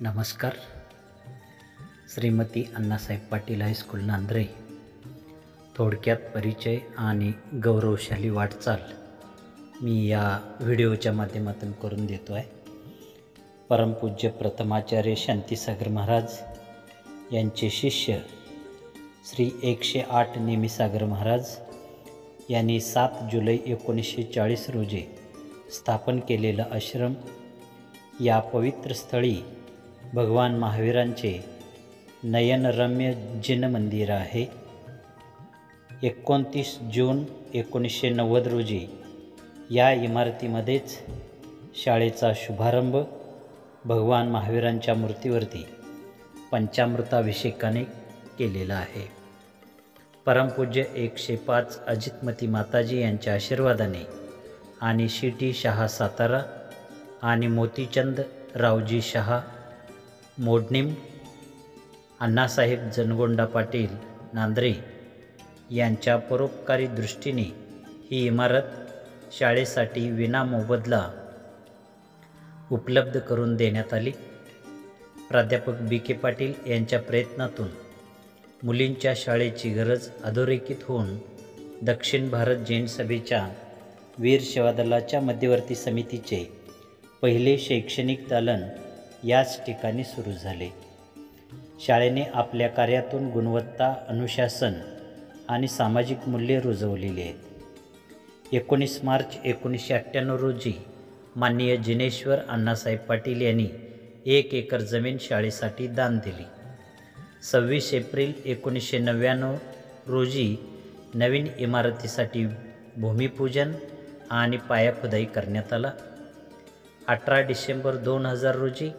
नमस्कार. श्रीमती अण्णासाहेब पाटील हायस्कूल नांद्रे. थोडक्यात परिचय आणि गौरवशाली वाटचाल मी या व्हिडिओच्या माध्यमातून करून देतो आहे. परमपूज्य प्रथमाचार्य शांतीसागर महाराज यांचे शिष्य श्री 108 नेमिसागर महाराज यांनी 7 जुलै 1940 रोजी स्थापन केलेलं आश्रम या पवित्र स्थळी भगवान महावीरांचे नयनरम्य जिन मंदिर आहे. 29 जून 1990 रोजी या इमारतीमध्येच शाळेचा शुभारंभ भगवान महावीरांच्या मूर्तीवरती पंचामृताभिषेकाने केलेला आहे. परमपूज्य 105 अजितमती माताजी यांच्या आशीर्वादाने आणि सी.टी. शहा सातारा आणि मोतीचंद रावजी शहा मोडणीम, अण्णासाहेब जनगोंडा पाटील नांद्रे यांच्या परोपकारी दृष्टीने ही इमारत शाळेसाठी विनामोबदला उपलब्ध करून देण्यात आली. प्राध्यापक बी.के. पाटील यांच्या प्रयत्नातून मुलींच्या शाळेची गरज अधोरेखित होऊन दक्षिण भारत जैन सभेच्या वीर सेवादलाच्या मध्यवर्ती समितीचे पहिले शैक्षणिक दालन याच ठिकाणी सुरू झाले. शाळेने आपल्या कार्यातून गुणवत्ता, अनुशासन आणि सामाजिक मूल्ये रुजवलेली आहेत. 19 मार्च 1998 रोजी माननीय जिनेश्वर अण्णासाहेब पाटील यांनी 1 एकर जमीन शाळेसाठी दान दिली. 26 एप्रिल 1999 रोजी नवीन इमारतीसाठी भूमिपूजन आणि पायाखुदाई करण्यात आला. 18 डिसेंबर 2000 रोजी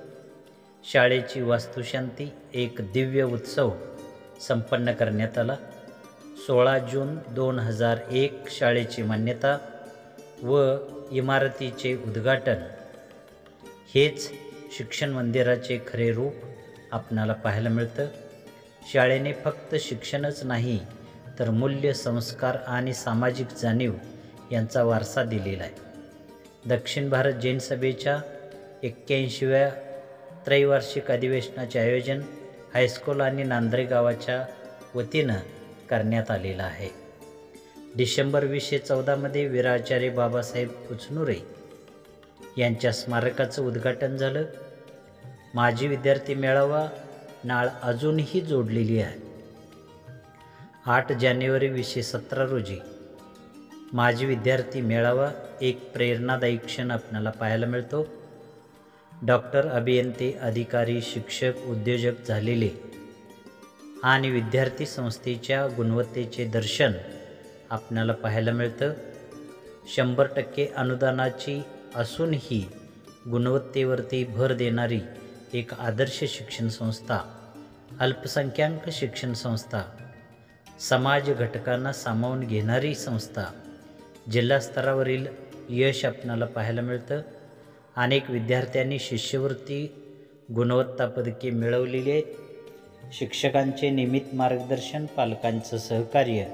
शाळेची वास्तुशांती एक दिव्य उत्सव संपन्न करण्यात आला. 16 जून 2001 शाळेची मान्यता व इमारतीचे उद्घाटन. हेच शिक्षण मंदिराचे खरे रूप आपणाला पाहायला मिळतं. शाळेने फक्त शिक्षणच नाही तर मूल्य, संस्कार आणि सामाजिक जाणीव यांचा वारसा दिलेला आहे. दक्षिण भारत जैन सभेच्या 81व्या त्रैवार्षिक अधिवेशनाचे आयोजन हायस्कूल आणि नांद्रे गावाच्या वतीनं करण्यात आलेलं आहे. डिसेंबर 2014 वीराचार्य बाबासाहेब कुचनुरे यांच्या स्मारकाचं उद्घाटन झालं. माजी विद्यार्थी मेळावा नाळ अजूनही जोडलेली आहे. 8 जानेवारी 2017 रोजी माजी विद्यार्थी मेळावा एक प्रेरणादायी क्षण आपल्याला पाहायला मिळतो. डॉक्टर, अभियंते, अधिकारी, शिक्षक, उद्योजक झालेले आणि विद्यार्थी संस्थेच्या गुणवत्तेचे दर्शन आपल्याला पाहायला मिळतं. 100% अनुदानाची असूनही गुणवत्तेवरती भर देणारी एक आदर्श शिक्षण संस्था, अल्पसंख्याक शिक्षण संस्था, समाज घटकांना सामावून घेणारी संस्था, जिल्हा स्तरावरील यश आपणाला पाहायला मिळतं. अनेक विद्यार्थ्यांनी शिष्यवृत्ती, गुणवत्ता पदके मिळवलेली आहेत. शिक्षकांचे नियमित मार्गदर्शन, पालकांचं सहकार्य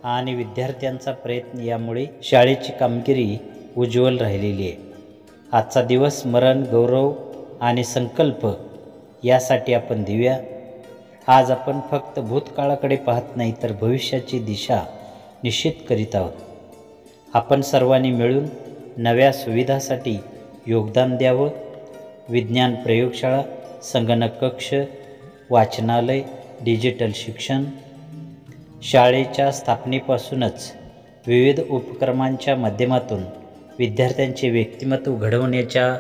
आणि विद्यार्थ्यांचा प्रयत्न यामुळे शाळेची कामगिरी उज्ज्वल राहिलेली आहे. आजचा दिवस स्मरण, गौरव आणि संकल्प यासाठी आपण देऊया. आज आपण फक्त भूतकाळाकडे पाहत नाही तर भविष्याची दिशा निश्चित करीत आहोत. आपण सर्वांनी मिळून नव्या सुविधासाठी योगदान द्यावं. विज्ञान प्रयोगशाळा, संगणक कक्ष, वाचनालय, डिजिटल शिक्षण. शाळेच्या स्थापनेपासूनच विविध उपक्रमांच्या माध्यमातून विद्यार्थ्यांचे व्यक्तिमत्व घडवण्याचा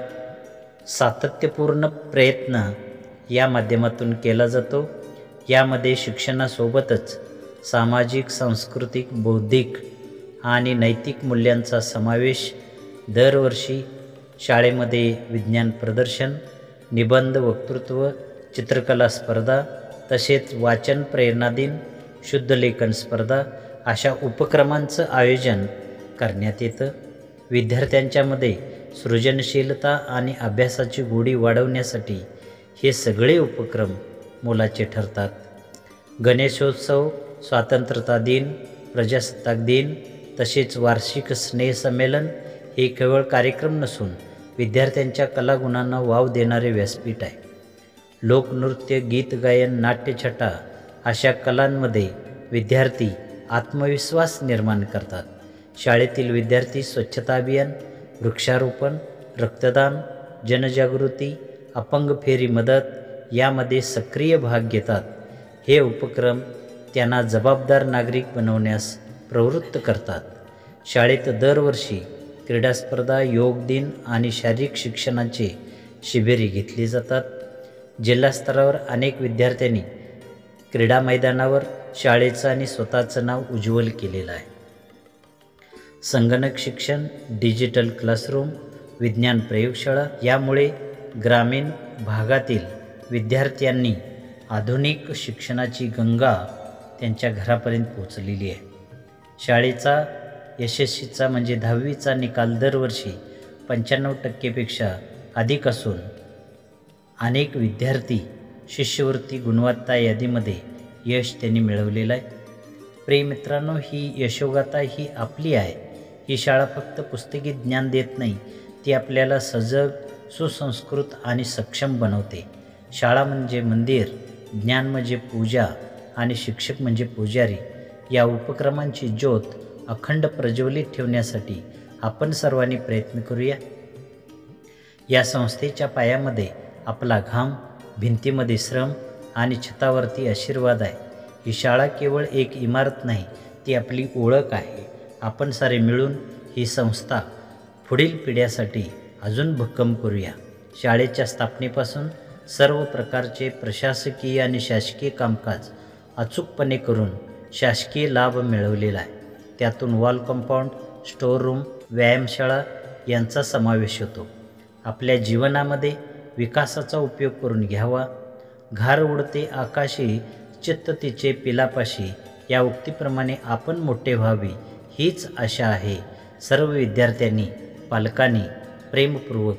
सातत्यपूर्ण प्रयत्न या माध्यमातून केला जातो. यामध्ये शिक्षणासोबतच सामाजिक, सांस्कृतिक, बौद्धिक आणि नैतिक मूल्यांचा समावेश. दरवर्षी शाळेमध्ये विज्ञान प्रदर्शन, निबंध, वक्तृत्व, चित्रकला स्पर्धा, तसेच वाचन प्रेरणा दिन, शुद्धलेखन स्पर्धा अशा उपक्रमांचं आयोजन करण्यात येतं. विद्यार्थ्यांच्यामध्ये सृजनशीलता आणि अभ्यासाची गोडी वाढवण्यासाठी हे सगळे उपक्रम मोलाचे ठरतात. गणेशोत्सव, स्वातंत्र्यता दिन, प्रजासत्ताक दिन तसेच वार्षिक स्नेहसंमेलन हे केवळ कार्यक्रम नसून विद्यार्थ्यांच्या कलागुणांना वाव देणारे व्यासपीठ आहे. लोकनृत्य, गीत गायन, नाट्यछटा अशा कलांमध्ये विद्यार्थी आत्मविश्वास निर्माण करतात. शाळेतील विद्यार्थी स्वच्छता अभियान, वृक्षारोपण, रक्तदान, जनजागृती, अपंग फेरी मदत यामध्ये सक्रिय भाग घेतात. हे उपक्रम त्यांना जबाबदार नागरिक बनवण्यास प्रवृत्त करतात. शाळेत दरवर्षी क्रीडा स्पर्धा, योग दिन आणि शारीरिक शिक्षणाचे शिबिरे घेतली जातात. जिल्हा स्तरावर अनेक विद्यार्थ्यांनी क्रीडा मैदानावर शाळेचं आणि स्वतःचं नाव उज्ज्वल केलेलं आहे. संगणक शिक्षण, डिजिटल क्लासरूम, विज्ञान प्रयोगशाळा यामुळे ग्रामीण भागातील विद्यार्थ्यांनी आधुनिक शिक्षणाची गंगा त्यांच्या घरापर्यंत पोचलेली आहे. शाळेचा यशस्वीचा म्हणजे 10वीचा निकाल दरवर्षी 95% अधिक असून अनेक विद्यार्थी शिष्यवृत्ती गुणवत्ता यादीमध्ये यश त्यांनी मिळवलेलं आहे. प्रिय मित्रांनो, ही यशोगाथा ही आपली आहे. ही शाळा फक्त पुस्तकी ज्ञान देत नाही, ती आपल्याला सजग, सुसंस्कृत आणि सक्षम बनवते. शाळा म्हणजे मंदिर, ज्ञान म्हणजे पूजा आणि शिक्षक म्हणजे पुजारी. या उपक्रमांची ज्योत अखंड प्रज्वलित ठेवण्यासाठी आपण सर्वांनी प्रयत्न करूया. या संस्थेच्या पायामध्ये आपला घाम, भिंतीमध्ये श्रम आणि छतावरती आशीर्वाद आहे. ही शाळा केवळ एक इमारत नाही, ती आपली ओळख आहे. आपण सारे मिळून ही संस्था पुढील पिढ्यासाठी अजून भक्कम करूया. शाळेच्या स्थापनेपासून सर्व प्रकारचे प्रशासकीय आणि शासकीय कामकाज अचूकपणे करून शासकीय लाभ मिळवलेला आहे. त्यातून वॉल कंपाऊंड, स्टोअर रूम, व्यायामशाळा यांचा समावेश होतो. आपल्या जीवनामध्ये विकासाचा उपयोग करून घ्यावा. घार उडते आकाशी, चित्त तिचे पिलापाशी या उक्तीप्रमाणे आपण मोठे व्हावे हीच आशा आहे. सर्व विद्यार्थ्यांनी, पालकांनी प्रेमपूर्वक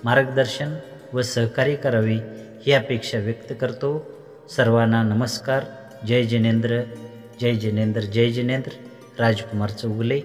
मार्गदर्शन व सहकार्य करावे ही अपेक्षा व्यक्त करतो. सर्वांना नमस्कार. जय जिनेंद्र, जय जिनेंद्र, जय जिनेंद्र. राजकुमार चौगुले.